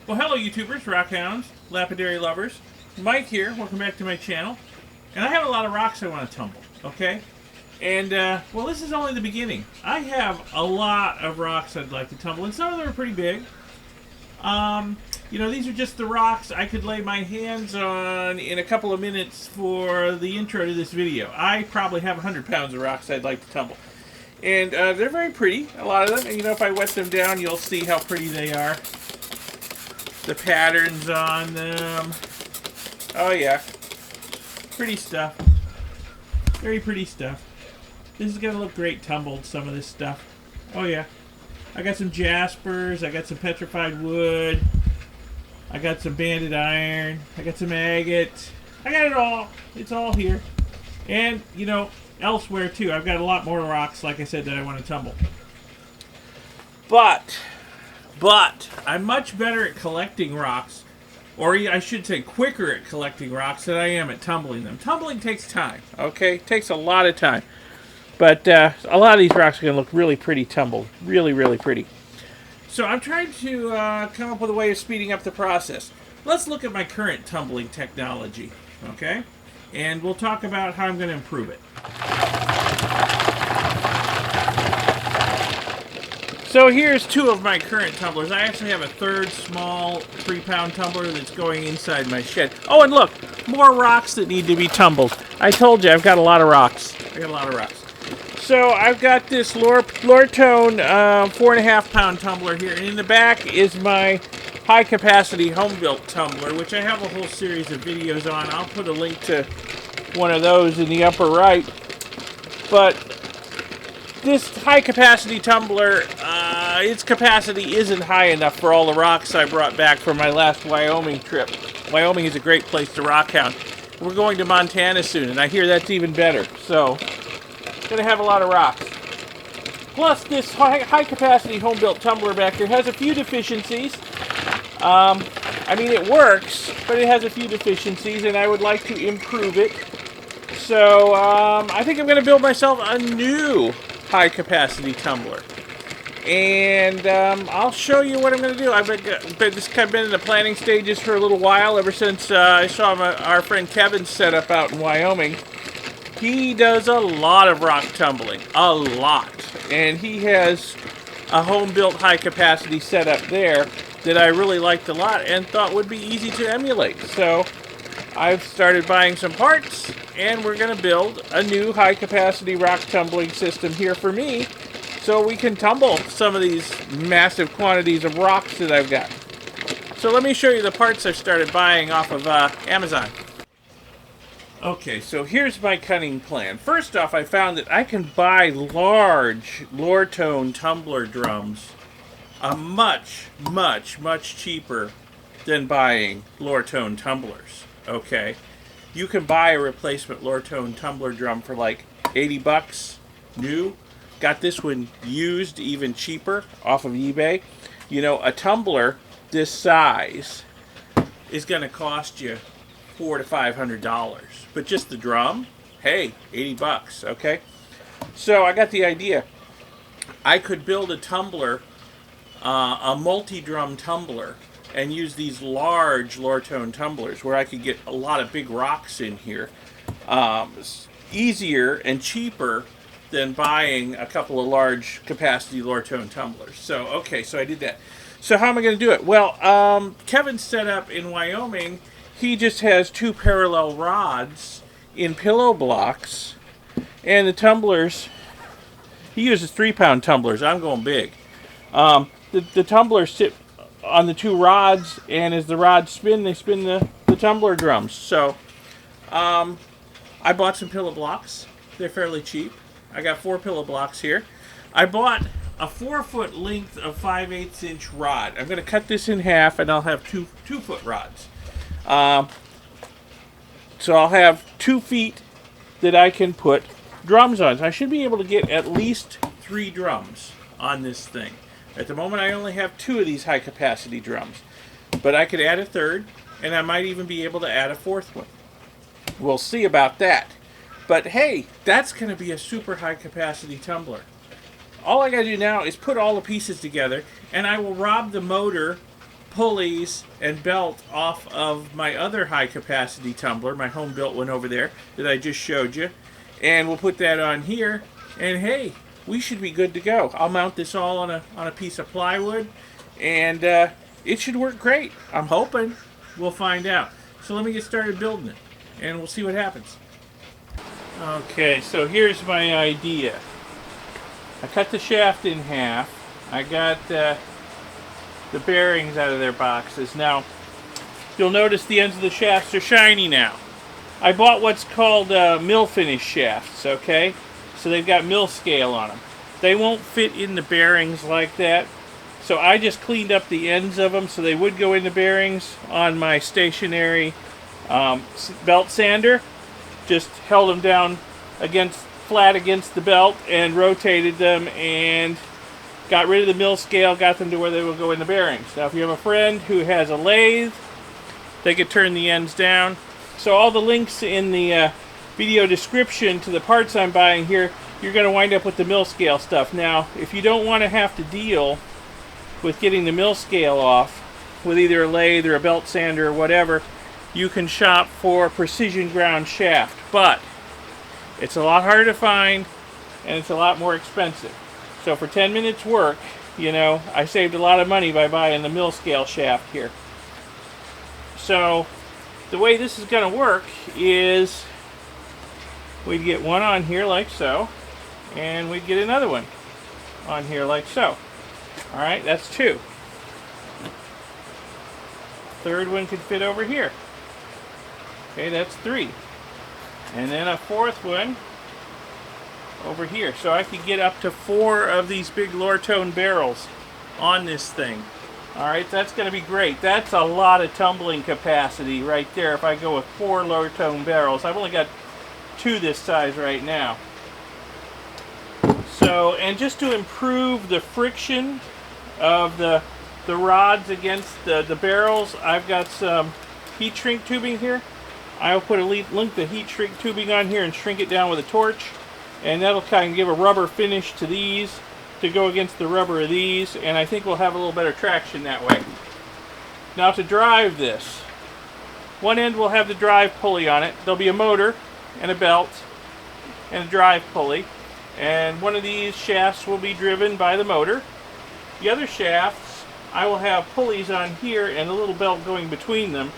Well, hello YouTubers, rockhounds, lapidary lovers. Mike here, welcome back to my channel. And I have a lot of rocks I want to tumble, okay? And, well, this is only the beginning. I have a lot of rocks I'd like to tumble, and some of them are pretty big. You know, these are just the rocks I could lay my hands on in a couple of minutes for the intro to this video. I probably have 100 pounds of rocks I'd like to tumble. And they're very pretty, a lot of them. And, you know, if I wet them down, you'll see how pretty they are. The patterns on them. Oh yeah. Pretty stuff. Very pretty stuff. This is going to look great tumbled, some of this stuff. Oh yeah. I got some jaspers. I got some petrified wood. I got some banded iron. I got some agate. I got it all. It's all here. And, you know, elsewhere too. I've got a lot more rocks, like I said, that I want to tumble. But I'm much better at collecting rocks, or I should say quicker at collecting rocks than I am at tumbling them. Tumbling takes time, okay? It takes a lot of time. But a lot of these rocks are going to look really pretty tumbled. Really, really pretty. So I'm trying to come up with a way of speeding up the process. Let's look at my current tumbling technology, okay? And we'll talk about how I'm going to improve it. So here's two of my current tumblers. I actually have a third small 3-pound tumbler that's going inside my shed. Oh, and look, more rocks that need to be tumbled. I told you, I've got a lot of rocks. So I've got this Lortone 4.5-pound tumbler here, and in the back is my high-capacity home-built tumbler, which I have a whole series of videos on. I'll put a link to one of those in the upper right. But this high-capacity tumbler, its capacity isn't high enough for all the rocks I brought back from my last Wyoming trip. Wyoming is a great place to rock hound. We're going to Montana soon, and I hear that's even better. So, going to have a lot of rocks. Plus, this high-capacity home-built tumbler back here has a few deficiencies. I mean, it works, but it has a few deficiencies, and I would like to improve it. So, I think I'm going to build myself a new high-capacity tumbler. And I'll show you what I'm going to do. I've been in the planning stages for a little while, ever since I saw our friend Kevin set up out in Wyoming. He does a lot of rock tumbling, a lot. And he has a home-built high-capacity setup there that I really liked a lot and thought would be easy to emulate. So I've started buying some parts, and we're going to build a new high-capacity rock tumbling system here for me, so we can tumble some of these massive quantities of rocks that I've got. So let me show you the parts I've started buying off of Amazon. Okay, so here's my cunning plan. First off, I found that I can buy large Lortone tumbler drums much cheaper than buying Lortone tumblers, okay? You can buy a replacement Lortone tumbler drum for like 80 bucks, new. Got this one used, even cheaper, off of eBay. You know, a tumbler this size is going to cost you $400 to $500. But just the drum, hey, 80 bucks, okay? So I got the idea. I could build a tumbler, a multi-drum tumbler, and use these large Lortone tumblers where I could get a lot of big rocks in here. Easier and cheaper than buying a couple of large capacity Lortone tumblers. So, okay, so I did that. So how am I going to do it? Well, Kevin's set up in Wyoming. He just has 2 parallel rods in pillow blocks, and the tumblers, he uses 3-pound tumblers. I'm going big. The tumblers sit on the 2 rods, and as the rods spin, they spin the tumbler drums. So I bought some pillow blocks. They're fairly cheap. I got 4 pillow blocks here. I bought a 4-foot length of 5/8 inch rod. I'm going to cut this in half, and I'll have 2-foot rods. So I'll have 2 feet that I can put drums on. So I should be able to get at least 3 drums on this thing. At the moment, I only have 2 of these high-capacity drums. But I could add a 3rd, and I might even be able to add a 4th one. We'll see about that. But hey, that's going to be a super high-capacity tumbler. All I got to do now is put all the pieces together, and I will rob the motor pulleys and belt off of my other high capacity tumbler, my home built one over there that I just showed you. And we'll put that on here, and hey, we should be good to go. I'll mount this all on a piece of plywood, and it should work great. I'm hoping. We'll find out. So let me get started building it, and we'll see what happens. Okay, so here's my idea. I cut the shaft in half. I got the bearings out of their boxes. Now, you'll notice the ends of the shafts are shiny now. I bought what's called mill finish shafts, okay? So they've got mill scale on them. They won't fit in the bearings like that. So I just cleaned up the ends of them so they would go in the bearings on my stationary belt sander. Just held them down flat against the belt and rotated them and got rid of the mill scale, got them to where they will go in the bearings. Now if you have a friend who has a lathe, they could turn the ends down. So all the links in the video description to the parts I'm buying here, you're going to wind up with the mill scale stuff. Now, if you don't want to have to deal with getting the mill scale off with either a lathe or a belt sander or whatever, you can shop for precision ground shaft. But it's a lot harder to find, and it's a lot more expensive. So for 10 minutes work, you know, I saved a lot of money by buying the mill scale shaft here. So the way this is going to work is we'd get one on here like so, and we'd get another one on here like so. Alright, that's two. Third one could fit over here. Okay, that's three. And then a fourth one over here. So I could get up to 4 of these big Lortone barrels on this thing. Alright, that's going to be great. That's a lot of tumbling capacity right there if I go with 4 Lortone barrels. I've only got 2 this size right now. So, and just to improve the friction of the rods against the barrels, I've got some heat shrink tubing here. I'll put a length of heat shrink tubing on here and shrink it down with a torch, and that'll kind of give a rubber finish to these to go against the rubber of these, and I think we'll have a little better traction that way. Now to drive this, one end will have the drive pulley on it. There'll be a motor and a belt and a drive pulley, and one of these shafts will be driven by the motor. The other shafts, I will have pulleys on here and a little belt going between them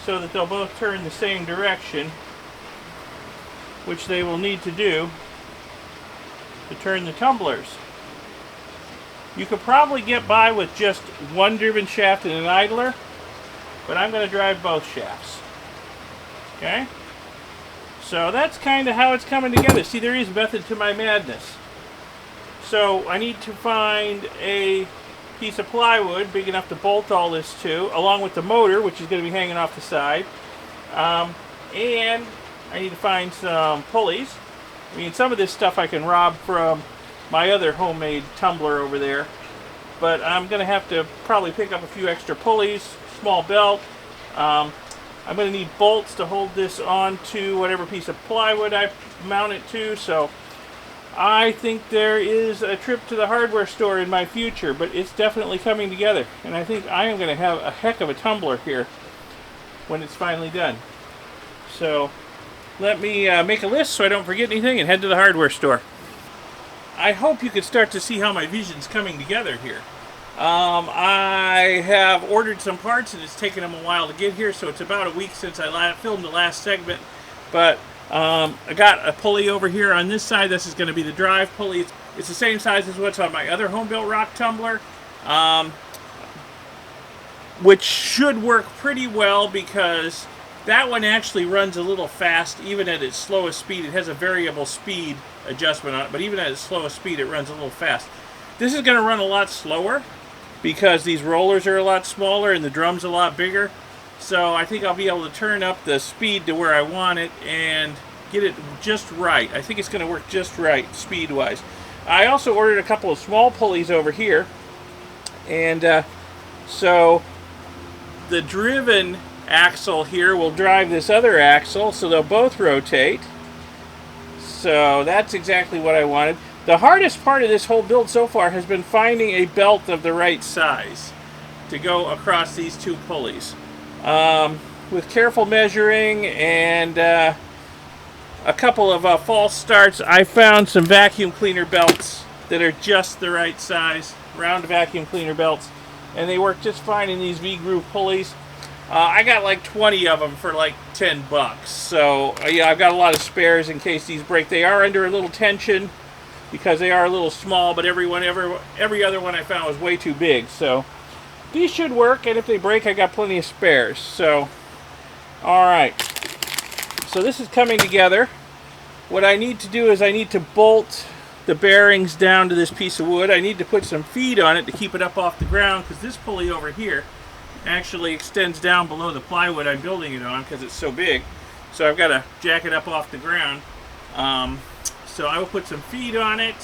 so that they'll both turn the same direction, which they will need to do to turn the tumblers. You could probably get by with just one driven shaft and an idler, but I'm going to drive both shafts. Okay? So that's kind of how it's coming together. See, there is method to my madness. So I need to find a piece of plywood big enough to bolt all this to, along with the motor, which is going to be hanging off the side. And I need to find some pulleys. I mean, some of this stuff I can rob from my other homemade tumbler over there, but I'm going to have to probably pick up a few extra pulleys, small belt. I'm going to need bolts to hold this onto whatever piece of plywood I mount it to, so I think there is a trip to the hardware store in my future, but it's definitely coming together, and I think I am going to have a heck of a tumbler here when it's finally done. So let me make a list so I don't forget anything and head to the hardware store. I hope you can start to see how my vision's coming together here. I have ordered some parts and it's taken them a while to get here, so it's about a week since I filmed the last segment. But I got a pulley over here on this side. This is going to be the drive pulley. It's the same size as what's on my other home-built rock tumbler, which should work pretty well because that one actually runs a little fast even at its slowest speed. It has a variable speed adjustment on it, but even at its slowest speed it runs a little fast. This is going to run a lot slower because these rollers are a lot smaller and the drum's a lot bigger. So I think I'll be able to turn up the speed to where I want it and get it just right. I think it's going to work just right speed-wise. I also ordered a couple of small pulleys over here, and so the driven axle here will drive this other axle, so they'll both rotate. So that's exactly what I wanted. The hardest part of this whole build so far has been finding a belt of the right size. to go across these two pulleys. With careful measuring and a couple of false starts, I found some vacuum cleaner belts that are just the right size, round vacuum cleaner belts, and they work just fine in these V-groove pulleys. I got like 20 of them for like $10, so yeah, I've got a lot of spares in case these break. They are under a little tension because they are a little small, but every other one I found was way too big, so these should work, and if they break, I got plenty of spares. So, alright, so this is coming together. What I need to do is I need to bolt the bearings down to this piece of wood. I need to put some feed on it to keep it up off the ground, because this pulley over here actually extends down below the plywood I'm building it on because it's so big. So I've got to jack it up off the ground. So I will put some feed on it.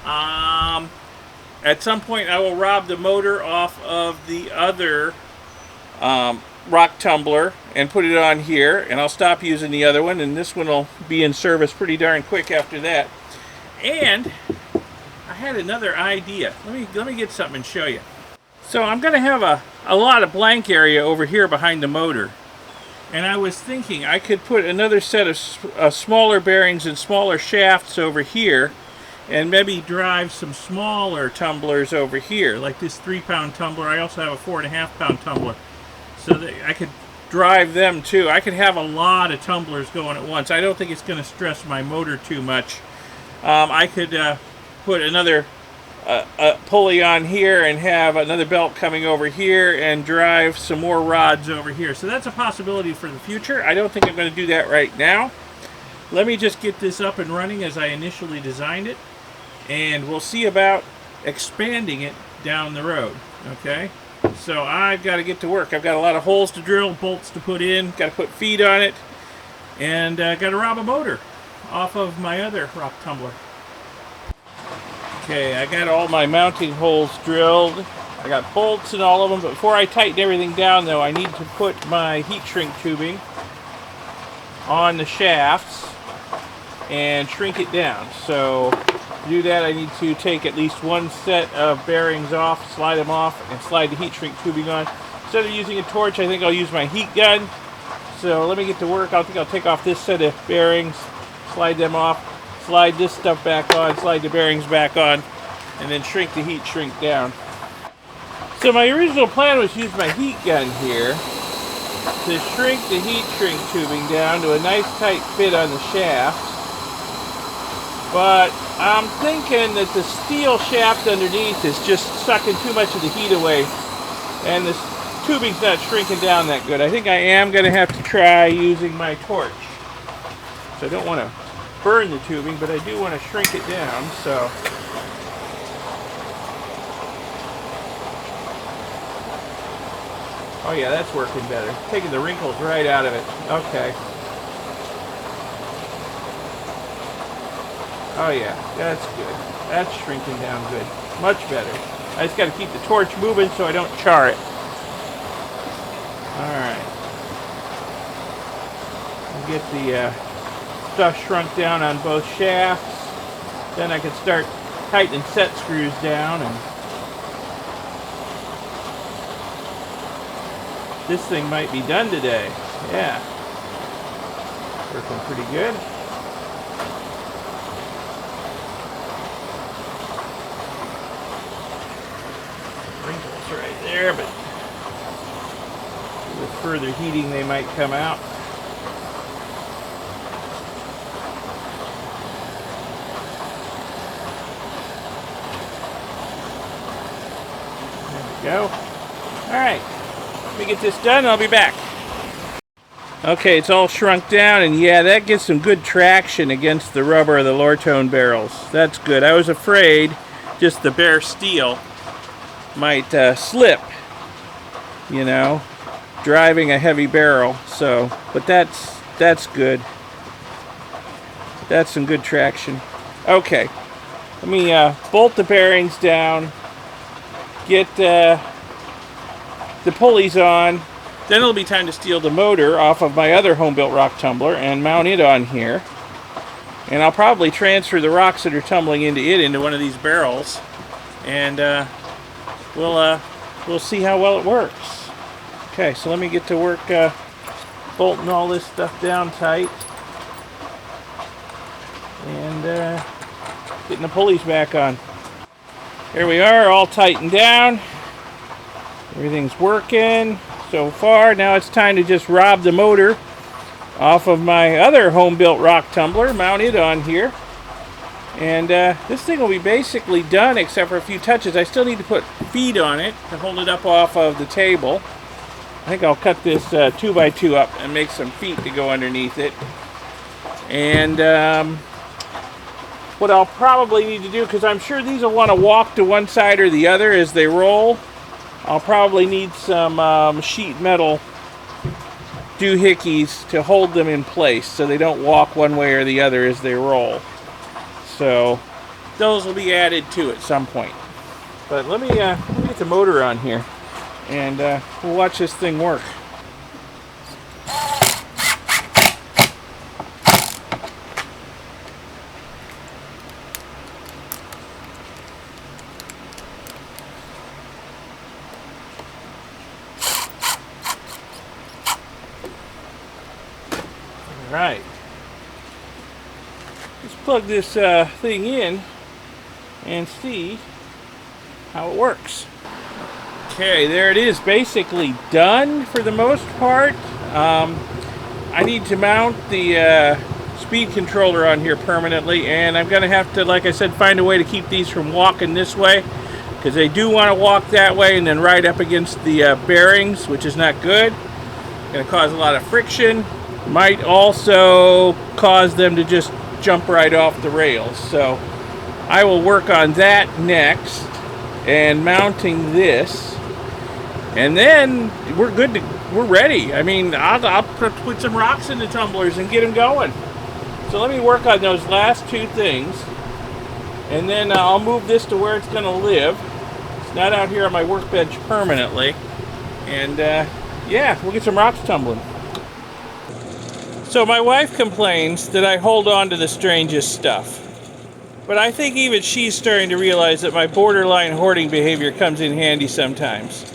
At some point I will rob the motor off of the other rock tumbler and put it on here, and I'll stop using the other one, and this one will be in service pretty darn quick after that. And I had another idea. Let me get something and show you. So I'm going to have a lot of blank area over here behind the motor. And I was thinking I could put another set of smaller bearings and smaller shafts over here, and maybe drive some smaller tumblers over here, like this 3-pound tumbler. I also have a 4.5-pound tumbler, so that I could drive them too. I could have a lot of tumblers going at once. I don't think it's going to stress my motor too much. I could put another pulley on here and have another belt coming over here and drive some more rods over here. So that's a possibility for the future. I don't think I'm going to do that right now. Let me just get this up and running as I initially designed it, and we'll see about expanding it down the road. Okay, so I've got to get to work. I've got a lot of holes to drill, bolts to put in, got to put feed on it, and got to rob a motor off of my other rock tumbler. Okay, I got all my mounting holes drilled. I got bolts in all of them, but before I tighten everything down though, I need to put my heat shrink tubing on the shafts and shrink it down. So to do that, I need to take at least one set of bearings off, slide them off, and slide the heat shrink tubing on. Instead of using a torch, I think I'll use my heat gun. So let me get to work. I think I'll take off this set of bearings, slide them off, slide this stuff back on, slide the bearings back on, and then shrink the heat shrink down. So my original plan was to use my heat gun here to shrink the heat shrink tubing down to a nice tight fit on the shaft. But I'm thinking that the steel shaft underneath is just sucking too much of the heat away, and this tubing's not shrinking down that good. I think I am going to have to try using my torch. So I don't want to burn the tubing, but I do want to shrink it down. So oh yeah, that's working better. Taking the wrinkles right out of it. Okay. Oh yeah, that's good. That's shrinking down good. Much better. I just got to keep the torch moving so I don't char it. Alright. Get the stuff shrunk down on both shafts. Then I can start tightening set screws down, and this thing might be done today. Yeah. Working pretty good. Wrinkles right there, but with further heating they might come out. Go. Alright, let me get this done and I'll be back. Okay, it's all shrunk down, and yeah, that gets some good traction against the rubber of the Lortone barrels. That's good. I was afraid just the bare steel might slip, you know, driving a heavy barrel. So, but that's good. That's some good traction. Okay, let me bolt the bearings down, get the pulleys on. Then it'll be time to steal the motor off of my other home-built rock tumbler and mount it on here. And I'll probably transfer the rocks that are tumbling into it into one of these barrels. And we'll we'll see how well it works. Okay, so let me get to work bolting all this stuff down tight. And getting the pulleys back on. Here we are, all tightened down. Everything's working so far. Now it's time to just rob the motor off of my other home-built rock tumbler mounted on here. And this thing will be basically done except for a few touches. I still need to put feet on it to hold it up off of the table. I think I'll cut this 2x2 up and make some feet to go underneath it. And what I'll probably need to do, because I'm sure these will want to walk to one side or the other as they roll, I'll probably need some sheet metal doohickeys to hold them in place so they don't walk one way or the other as they roll. So those will be added to at some point. But let me get the motor on here and we'll watch this thing work. Right. Let's plug this thing in and see how it works. Okay, there it is, basically done for the most part. I need to mount the speed controller on here permanently, and I'm going to have to, like I said, find a way to keep these from walking this way, because they do want to walk that way and then right up against the bearings, which is not good. Going to cause a lot of friction. Might also cause them to just jump right off the rails. So I will work on that next and mounting this, and then we're good to, we're ready. I mean, I'll put some rocks in the tumblers and get them going. So let me work on those last two things, and then I'll move this to where it's going to live. It's not out here on my workbench permanently, and yeah, we'll get some rocks tumbling. So my wife complains that I hold on to the strangest stuff. But I think even she's starting to realize that my borderline hoarding behavior comes in handy sometimes.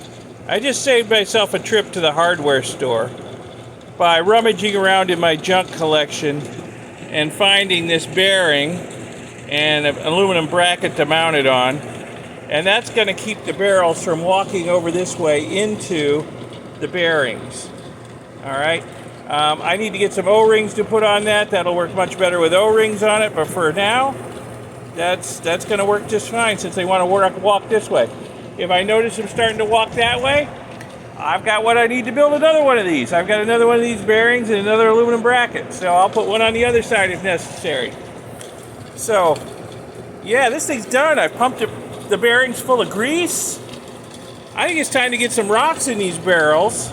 I just saved myself a trip to the hardware store by rummaging around in my junk collection and finding this bearing and an aluminum bracket to mount it on. And that's going to keep the barrels from walking over this way into the bearings. All right. I need to get some O-rings to put on that. That'll work much better with O-rings on it, but for now, that's going to work just fine since they want to walk this way. If I notice them starting to walk that way, I've got what I need to build another one of these. I've got another one of these bearings and another aluminum bracket, so I'll put one on the other side if necessary. So, yeah, this thing's done. I pumped the bearings full of grease. I think it's time to get some rocks in these barrels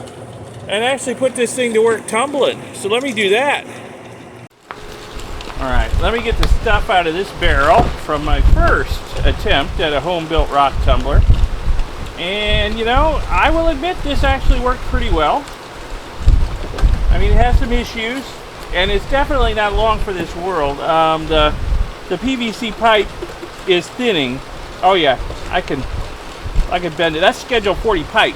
and actually put this thing to work tumbling. So let me do that. Alright, let me get the stuff out of this barrel from my first attempt at a home-built rock tumbler. And, you know, I will admit this actually worked pretty well. I mean, it has some issues, and it's definitely not long for this world. The PVC pipe is thinning. Oh yeah, I can bend it. That's Schedule 40 pipe.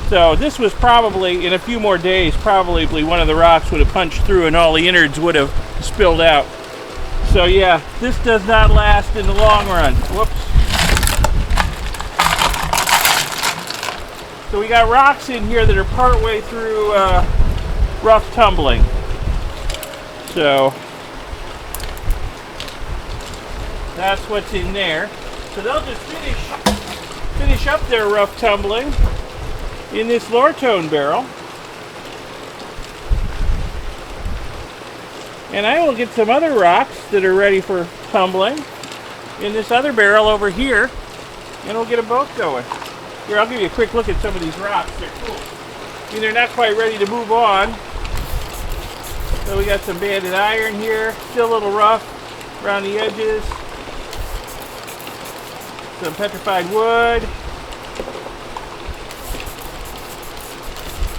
So this was probably, in a few more days, probably one of the rocks would have punched through and all the innards would have spilled out. So yeah, this does not last in the long run. Whoops. So we got rocks in here that are partway through rough tumbling. So that's what's in there. So they'll just finish up their rough tumbling in this Lortone barrel. And I will get some other rocks that are ready for tumbling in this other barrel over here, and we'll get them both going. Here, I'll give you a quick look at some of these rocks. They're cool. I mean, they're not quite ready to move on. So we got some banded iron here, still a little rough around the edges. Some petrified wood.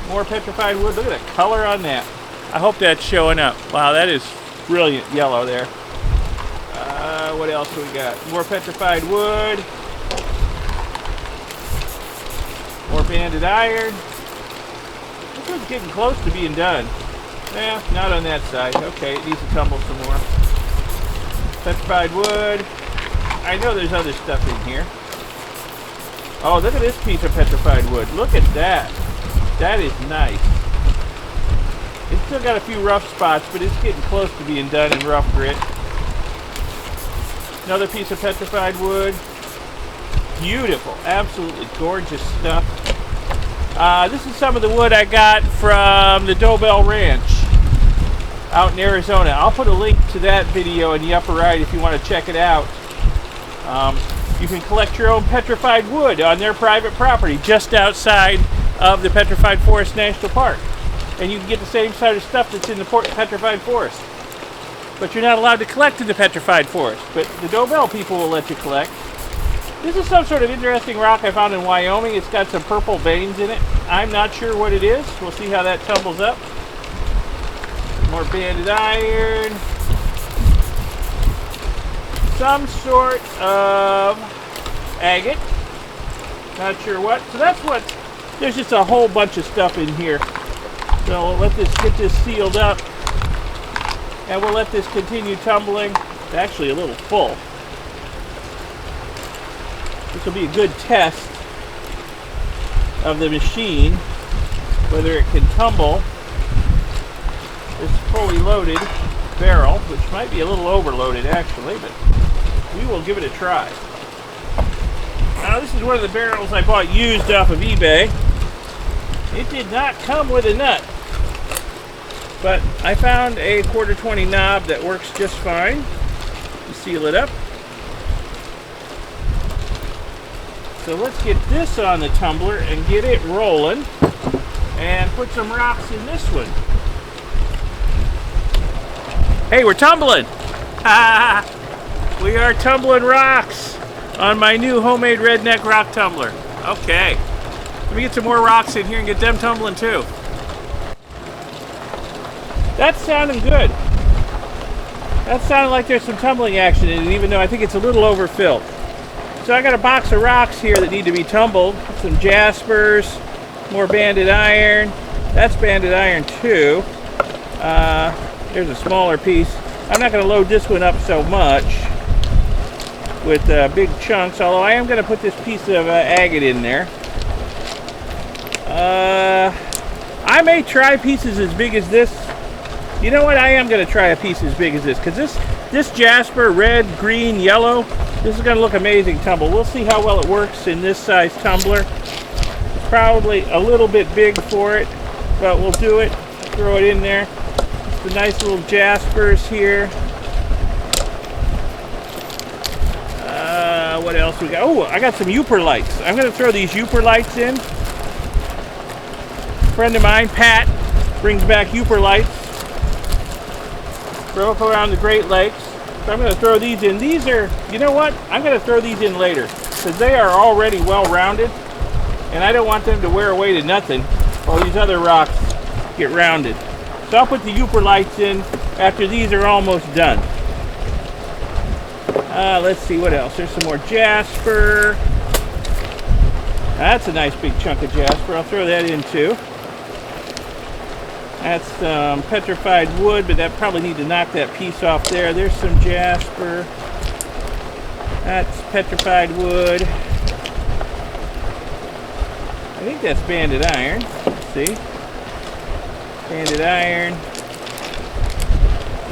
More petrified wood. Look at the color on that. I hope that's showing up. Wow, that is brilliant yellow there. What else do we got? More petrified wood. banded iron. This one's getting close to being done. Eh, not on that side. Okay, it needs to tumble some more. Petrified wood. I know there's other stuff in here. Oh, look at this piece of petrified wood. Look at that. That is nice. It's still got a few rough spots, but it's getting close to being done in rough grit. Another piece of petrified wood. Beautiful. Absolutely gorgeous stuff. This is some of the wood I got from the Dobell Ranch out in Arizona. I'll put a link to that video in the upper right if you want to check it out. You can collect your own petrified wood on their private property just outside of the Petrified Forest National Park. And you can get the same sort of stuff that's in the Petrified Forest. But you're not allowed to collect in the Petrified Forest. But the Dobell people will let you collect. This is some sort of interesting rock I found in Wyoming. It's got some purple veins in it. I'm not sure what it is. We'll see how that tumbles up. More banded iron. Some sort of agate. Not sure what. So that's what. There's just a whole bunch of stuff in here. So we'll let this get this sealed up. And we'll let this continue tumbling. It's actually a little full. This will be a good test of the machine, whether it can tumble this fully loaded barrel, which might be a little overloaded actually, but we will give it a try. Now this is one of the barrels I bought used off of eBay. It did not come with a nut, but I found a 1/4-20 knob that works just fine. You seal it up. So let's get this on the tumbler and get it rolling and put some rocks in this one. Hey, we're tumbling! We are tumbling rocks on my new homemade redneck rock tumbler. Okay, let me get some more rocks in here and get them tumbling too. That's sounding good. That sounded like there's some tumbling action in it, even though I think it's a little overfilled. So I got a box of rocks here that need to be tumbled. Some jaspers, more banded iron. That's banded iron too. There's a smaller piece. I'm not going to load this one up so much with big chunks, although I am going to put this piece of agate in there. I may try pieces as big as this. You know what? I am going to try a piece as big as this, because this jasper, red, green, yellow, this is going to look amazing tumble. We'll see how well it works in this size tumbler. It's probably a little bit big for it, but we'll do it. Throw it in there. The nice little jaspers here. What else we got? Oh, I got some Uper lights. I'm going to throw these Uper lights in. A friend of mine, Pat, brings back Uper lights. Throw up around the Great Lakes. So I'm going to throw these in. These are, you know what? I'm going to throw these in later because they are already well rounded and I don't want them to wear away to nothing while these other rocks get rounded. So I'll put the Uper lights in after these are almost done. Let's see what else. There's some more jasper. That's a nice big chunk of jasper. I'll throw that in too. That's some petrified wood, but that probably need to knock that piece off there. There's some jasper. That's petrified wood. I think that's banded iron. Let's see. Banded iron.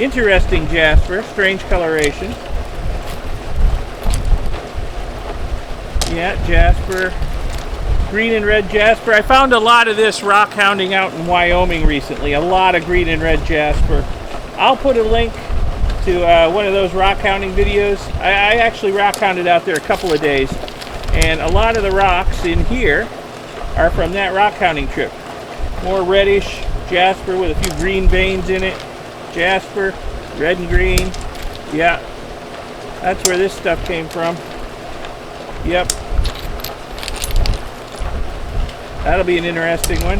Interesting jasper. Strange coloration. Yeah, jasper. Green and red jasper. I found a lot of this rock hounding out in Wyoming recently. A lot of green and red jasper. I'll put a link to one of those rock hounding videos. I actually rock hounded out there a couple of days. And a lot of the rocks in here are from that rock hounding trip. More reddish jasper with a few green veins in it. Jasper, red and green. Yeah, that's where this stuff came from. Yep. That'll be an interesting one.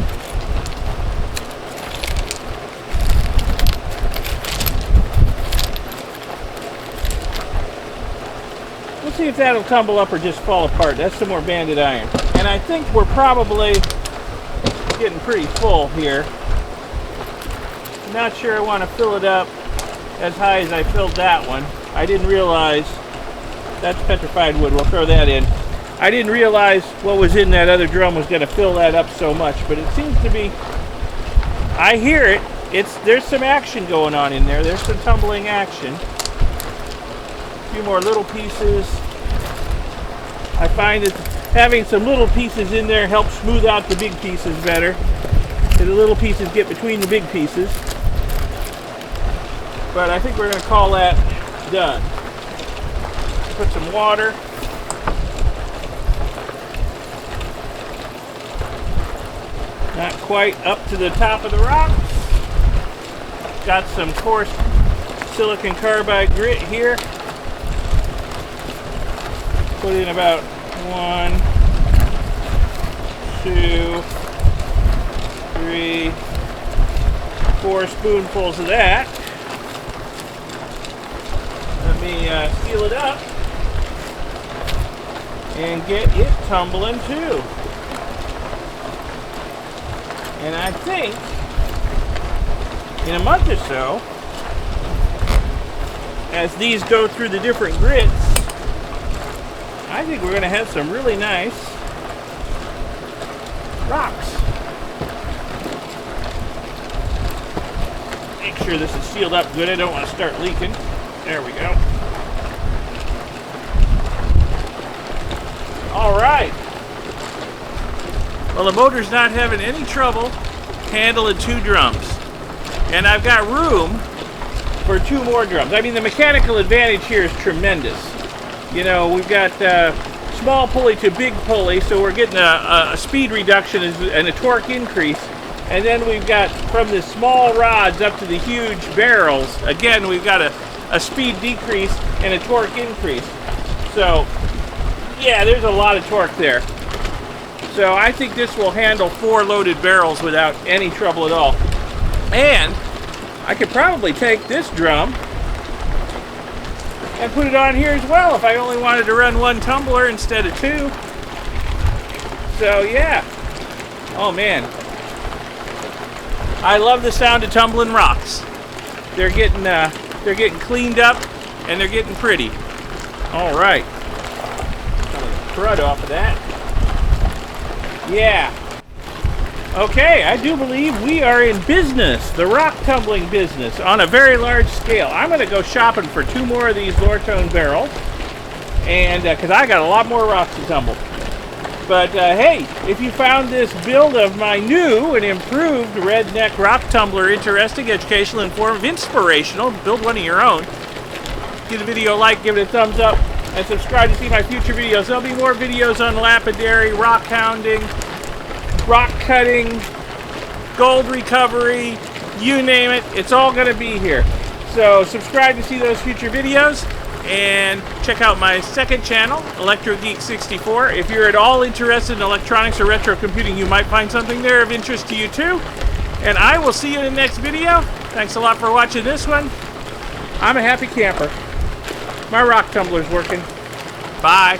We'll see if that'll tumble up or just fall apart. That's some more banded iron. And I think we're probably getting pretty full here. Not sure I want to fill it up as high as I filled that one. I didn't realize, that's petrified wood, we'll throw that in. I didn't realize what was in that other drum was going to fill that up so much, but it seems to be, I hear it. There's some action going on in there. There's some tumbling action. A few more little pieces. I find that having some little pieces in there helps smooth out the big pieces better. So the little pieces get between the big pieces. But I think we're going to call that done. Put some water. Not quite up to the top of the rocks. Got some coarse silicon carbide grit here. Put in about 1, 2, 3, 4 spoonfuls of that. Let me seal it up and get it tumbling too. And I think in a month or so, as these go through the different grits, I think we're going to have some really nice rocks. Make sure this is sealed up good. I don't want to start leaking. There we go. All right. Well, the motor's not having any trouble handling 2 drums. And I've got room for 2 more drums. I mean, the mechanical advantage here is tremendous. You know, we've got small pulley to big pulley, so we're getting a speed reduction and a torque increase. And then we've got from the small rods up to the huge barrels, again, we've got a speed decrease and a torque increase. So, yeah, there's a lot of torque there. So I think this will handle 4 loaded barrels without any trouble at all. And I could probably take this drum and put it on here as well if I only wanted to run 1 tumbler instead of 2. So yeah. Oh man. I love the sound of tumbling rocks. They're getting cleaned up and they're getting pretty. All right. Some of the crud off of that. Yeah. Okay, I do believe we are in business, the rock tumbling business, on a very large scale. I'm going to go shopping for 2 more of these Lortone barrels, and because I got a lot more rocks to tumble. But hey, if you found this build of my new and improved redneck rock tumbler interesting, educational, informative, inspirational, build one of your own, give the video a like, give it a thumbs up, and subscribe to see my future videos. There'll be more videos on lapidary, rockhounding, rock cutting, gold recovery, you name it, it's all going to be here. So subscribe to see those future videos, and check out my second channel, Electro Geek 64. If you're at all interested in electronics or retro computing, you might find something there of interest to you too. And I will see you in the next video. Thanks a lot for watching this one. I'm a happy camper. My rock tumbler's working. Bye.